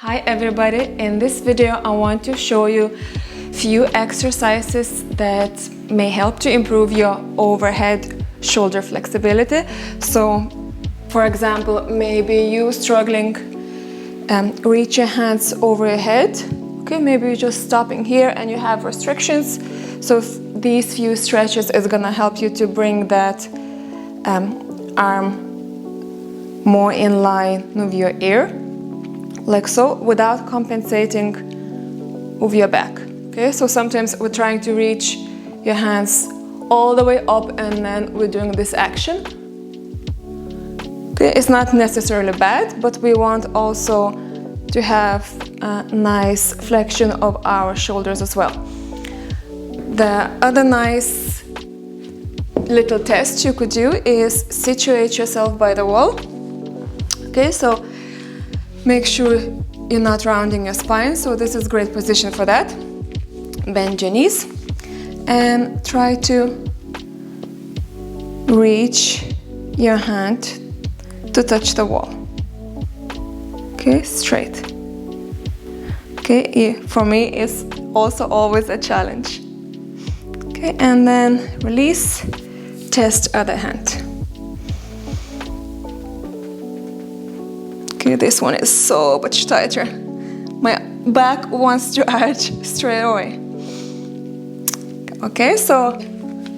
Hi everybody, in this video I want to show you few exercises that may help to improve your overhead shoulder flexibility. So for example, maybe you struggling reach your hands over your head. Okay, maybe you're just stopping here and you have restrictions. So these few stretches is gonna help you to bring that arm more in line with your ear, like so, without compensating with your back. Okay, so sometimes we're trying to reach your hands all the way up and then we're doing this action. Okay, it's not necessarily bad, but we want also to have a nice flexion of our shoulders as well. The other nice little test you could do is situate yourself by the wall. Okay, so make sure you're not rounding your spine, so this is a great position for that. Bend your knees and try to reach your hand to touch the wall. Okay, straight. Okay, for me it's also always a challenge. Okay, and then release, test other hand. Okay, this one is so much tighter. My back wants to arch straight away. Okay, so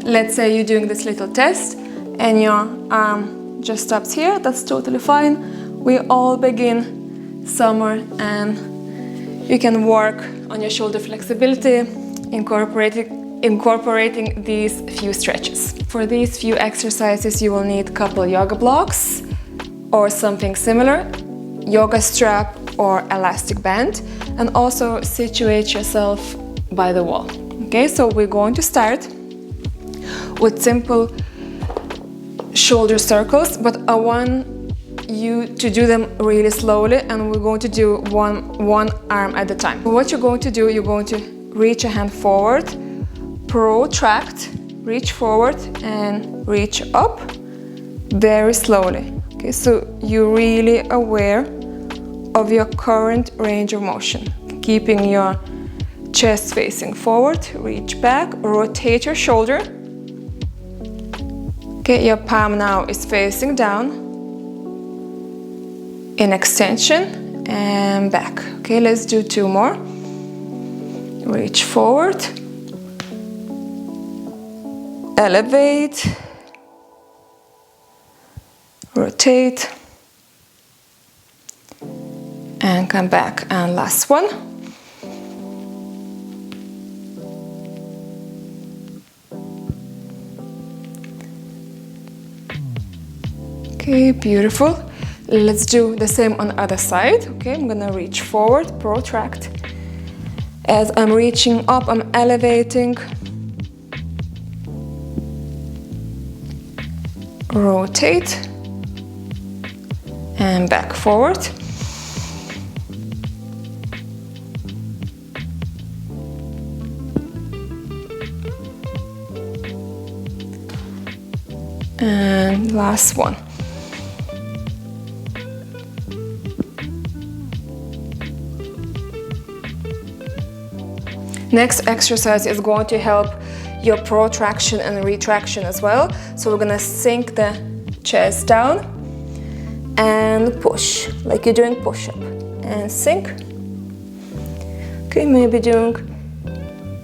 let's say you're doing this little test and your arm just stops here. That's totally fine. We all begin somewhere and you can work on your shoulder flexibility, incorporating these few stretches. For these few exercises, you will need a couple yoga blocks or something similar, yoga strap or elastic band, and also situate yourself by the wall. Okay, so we're going to start with simple shoulder circles, but I want you to do them really slowly, and we're going to do one arm at a time. What you're going to do, you're going to reach your hand forward, protract, reach forward and reach up very slowly. Okay, so you're really aware of your current range of motion, keeping your chest facing forward, reach back, rotate your shoulder. Okay, your palm now is facing down in extension and back. Okay, let's do two more. Reach forward, elevate, rotate, and come back. And last one. Okay, beautiful. Let's do the same on the other side. Okay, I'm gonna reach forward, protract. As I'm reaching up, I'm elevating, rotate, and back forward. And last one. Next exercise is going to help your protraction and retraction as well. So we're gonna sink the chest down and push, like you're doing push-up, and sink. Okay, maybe doing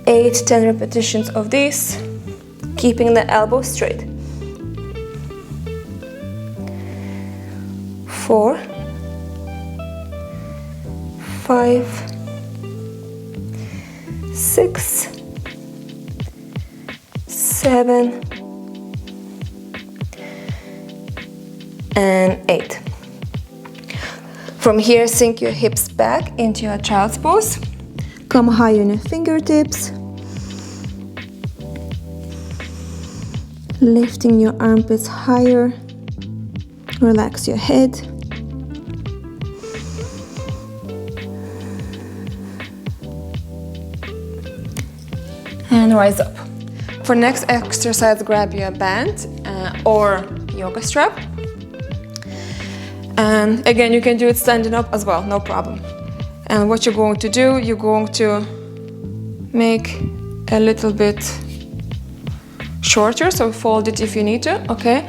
8-10 repetitions of this, keeping the elbow straight. 4, 5, 6, 7, and 8. From here, sink your hips back into your child's pose. Come high on your fingertips. Lifting your armpits higher. Relax your head. And rise up. For next exercise, grab your band or yoga strap. And again, you can do it standing up as well, no problem. And what you're going to do, you're going to make a little bit shorter, so fold it if you need to, okay?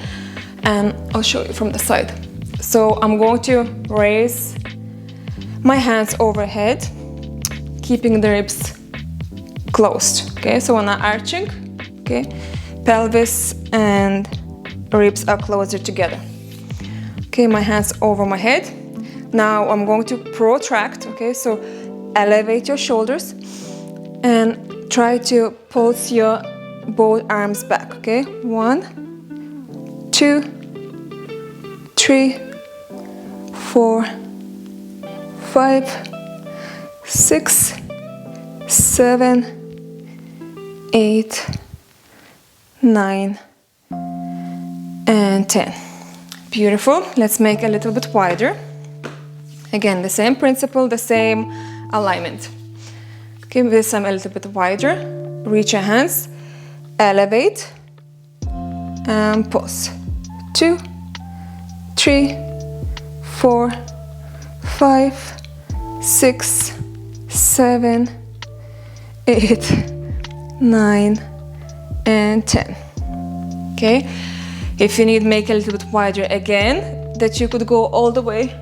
And I'll show you from the side. So I'm going to raise my hands overhead, keeping the ribs closed, okay? So when I'm arching, okay, pelvis and ribs are closer together. Okay, my hands over my head. Now I'm going to protract, okay? So elevate your shoulders and try to pulse your both arms back, okay? 1, 2, 3, 4, 5, 6, 7, 8, 9, and 10. Beautiful. Let's make a little bit wider. Again, the same principle, the same alignment. Okay, this time a little bit wider. Reach your hands, elevate, and pulse. 2, 3, 4, 5, 6, 7, 8, 9, and 10. Okay, if you need, make a little bit wider again, that you could go all the way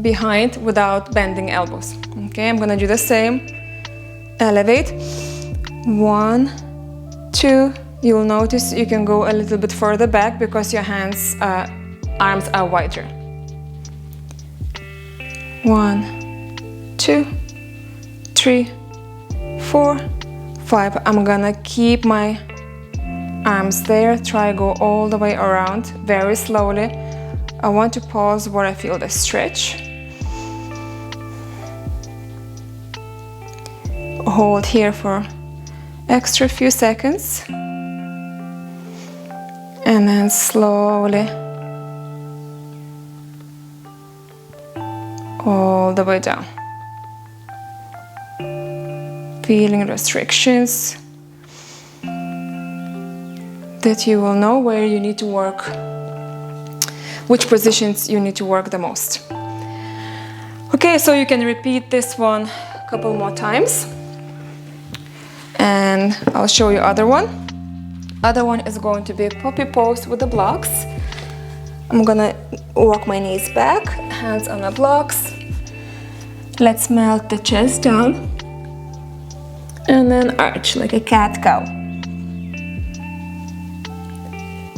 behind without bending elbows. Okay, I'm gonna do the same. Elevate. 1, 2. You will notice you can go a little bit further back because your arms are wider. 1, 2, 3, 4, 5. I'm gonna keep my arms there. Try go all the way around very slowly. I want to pause where I feel the stretch. Hold here for extra few seconds. And then slowly all the way down. Feeling restrictions that you will know where you need to work, which positions you need to work the most. Okay, so you can repeat this one a couple more times. And I'll show you other one. Other one is going to be a puppy pose with the blocks. I'm gonna walk my knees back, hands on the blocks. Let's melt the chest down. And then arch like a cat-cow.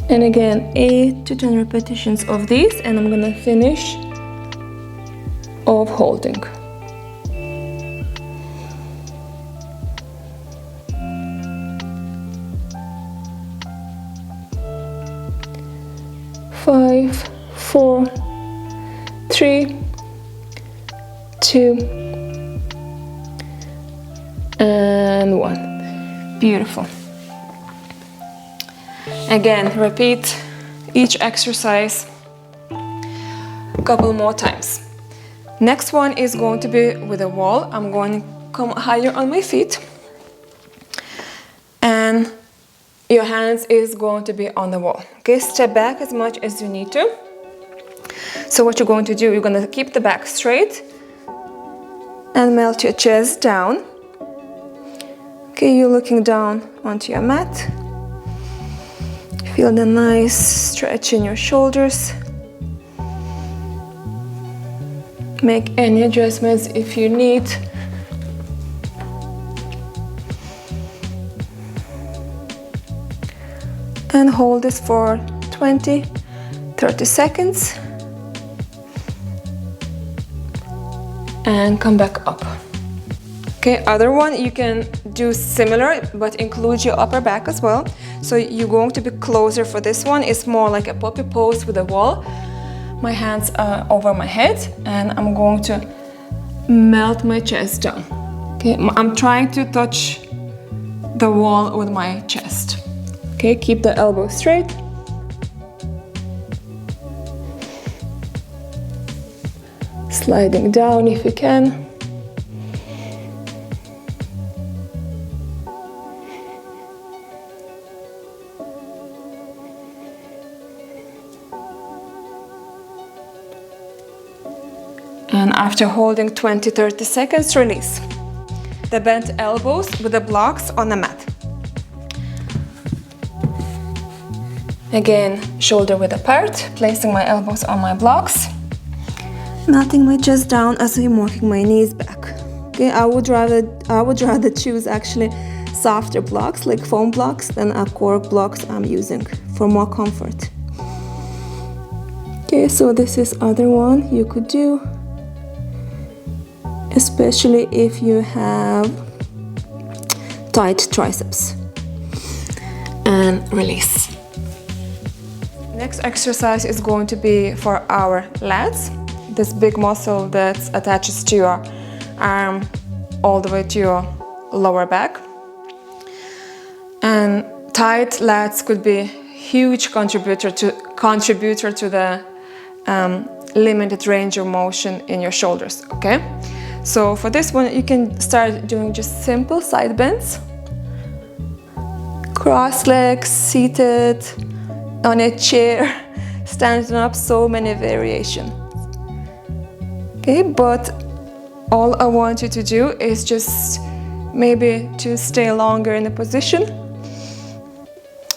And again, 8 to 10 repetitions of these, and I'm gonna finish of holding. Five, 4, 3, 2, and 1. Beautiful. Again, repeat each exercise a couple more times. Next one is going to be with a wall. I'm going to come higher on my feet. And your hands is going to be on the wall. Okay, step back as much as you need to. So what you're going to do, you're going to keep the back straight and melt your chest down. Okay, you're looking down onto your mat. Feel the nice stretch in your shoulders. Make any adjustments if you need. And hold this for 20, 30 seconds. And come back up. Okay, other one you can do similar, but include your upper back as well. So you're going to be closer for this one. It's more like a puppy pose with a wall. My hands are over my head, and I'm going to melt my chest down. Okay, I'm trying to touch the wall with my chest. Okay, keep the elbow straight. Sliding down if you can. And after holding 20-30 seconds, release. The bent elbows with the blocks on the mat. Again, shoulder width apart, placing my elbows on my blocks. Melting my chest down as I'm working my knees back. Okay, I would rather choose actually softer blocks like foam blocks than cork blocks I'm using for more comfort. Okay, so this is other one you could do, especially if you have tight triceps. And release. Next exercise is going to be for our lats, this big muscle that attaches to your arm all the way to your lower back. And tight lats could be a huge contributor to the limited range of motion in your shoulders, okay? So for this one, you can start doing just simple side bends. Cross legs, seated, on a chair, standing up, so many variations. Okay, but all I want you to do is just maybe to stay longer in the position.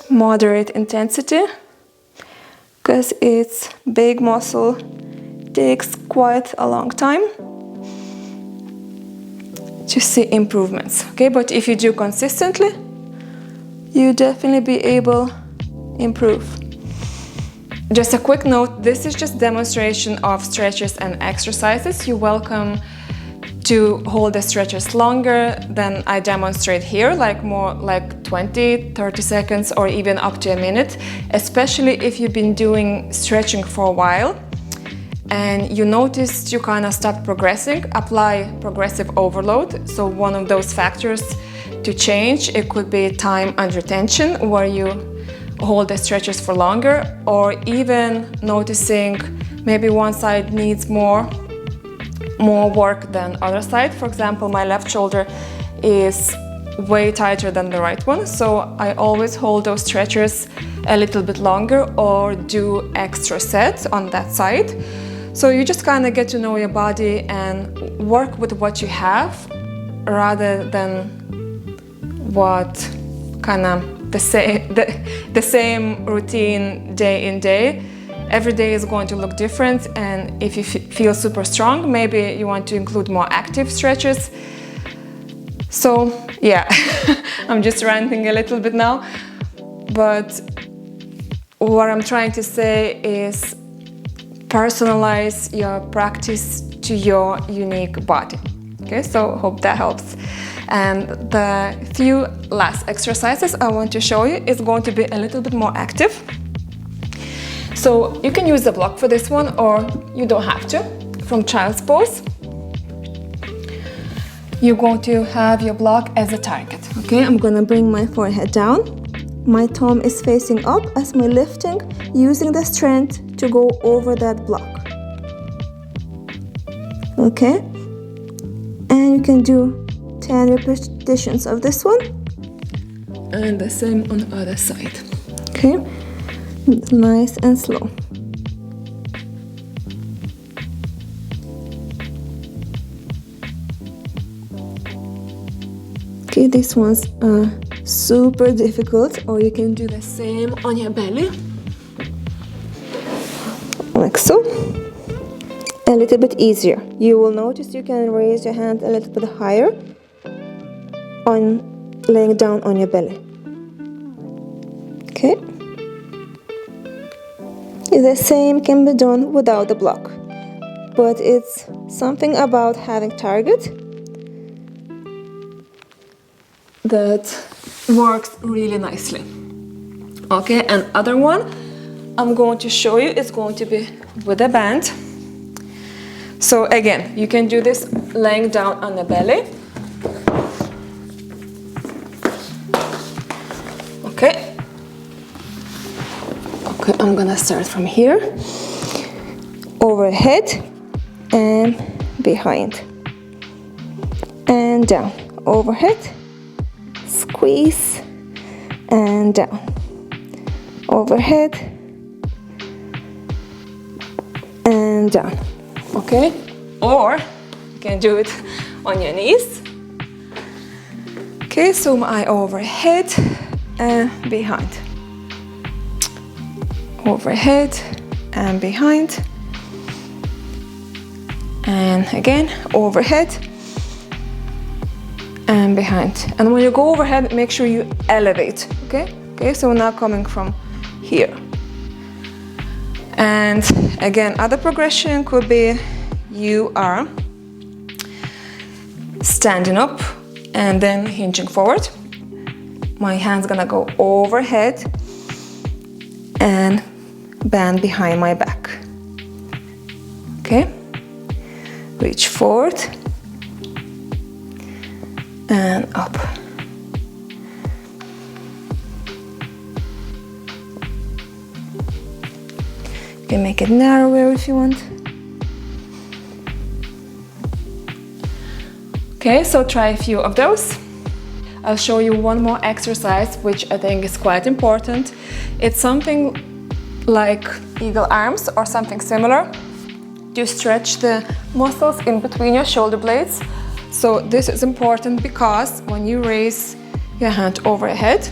Moderate intensity, because it's big muscle, takes quite a long time to see improvements. Okay, but if you do consistently, you definitely be able improve. Just a quick note, this is just demonstration of stretches and exercises. You're welcome to hold the stretches longer than I demonstrate here, like more like 20-30 seconds or even up to a minute, especially if you've been doing stretching for a while and you noticed you kind of stopped progressing. Apply progressive overload. So one of those factors to change, it could be time under tension, where you hold the stretches for longer, or even noticing maybe one side needs more work than other side. For example, my left shoulder is way tighter than the right one, so I always hold those stretchers a little bit longer or do extra sets on that side. So you just kind of get to know your body and work with what you have rather than what kind of the same routine day in day. Every day is going to look different, and if you feel super strong, maybe you want to include more active stretches. So yeah, I'm just ranting a little bit now, but what I'm trying to say is personalize your practice to your unique body. Okay, so hope that helps. And the few last exercises I want to show you is going to be a little bit more active. So you can use the block for this one, or you don't have to. From child's pose, you're going to have your block as a target. Okay, I'm gonna bring my forehead down. My thumb is facing up as my lifting, using the strength to go over that block. Okay, and you can do 10 repetitions of this one, and the same on the other side. Okay, nice and slow. Okay, these ones are super difficult, or you can do the same on your belly, like so. A little bit easier. You will notice you can raise your hand a little bit higher on laying down on your belly. Okay. The same can be done without the block, but it's something about having target that works really nicely. Okay, and other one I'm going to show you is going to be with a band. So again, you can do this laying down on the belly. Okay. Okay, I'm gonna start from here. Overhead and behind. And down. Overhead, squeeze, and down. Overhead, and down. Okay, or you can do it on your knees. Okay, so my overhead and behind. Overhead and behind. And again, overhead and behind. And when you go overhead, make sure you elevate, okay? Okay, so we're now coming from here. And again, other progression could be you are standing up and then hinging forward. My hand's gonna go overhead and bend behind my back. Okay? Reach forward and up. You can make it narrower if you want. Okay, so try a few of those. I'll show you one more exercise which I think is quite important. It's something like eagle arms or something similar. You stretch the muscles in between your shoulder blades. So this is important because when you raise your hand overhead,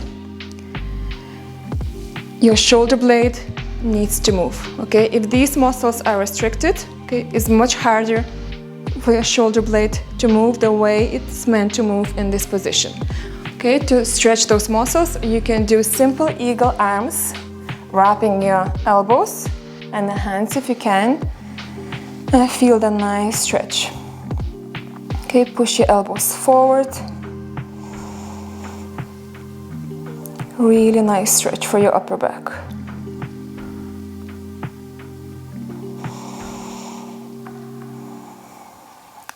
your shoulder blade needs to move, okay? If these muscles are restricted, okay, it's much harder for your shoulder blade to move the way it's meant to move in this position. Okay, to stretch those muscles, you can do simple eagle arms, wrapping your elbows and the hands if you can, and feel the nice stretch. Okay, push your elbows forward. Really nice stretch for your upper back.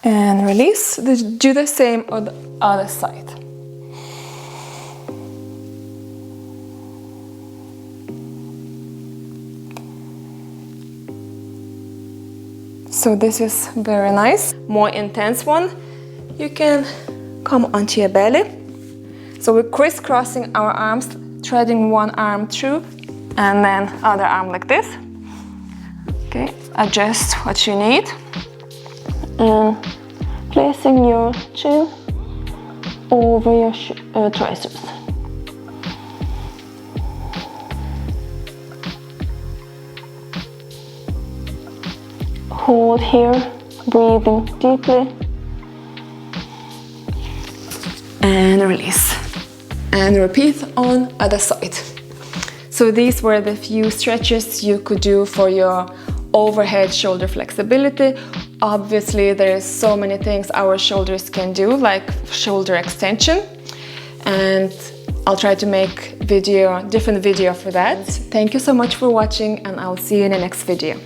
And release. Do the same on the other side. So this is very nice. More intense one, you can come onto your belly. So we're crisscrossing our arms, threading one arm through and then other arm like this. Okay, adjust what you need. And placing your chin over your triceps. Hold here, breathing deeply. And release. And repeat on other side. So these were the few stretches you could do for your overhead shoulder flexibility. Obviously, there's so many things our shoulders can do, like shoulder extension. And I'll try to make different video for that. Thank you so much for watching, and I'll see you in the next video.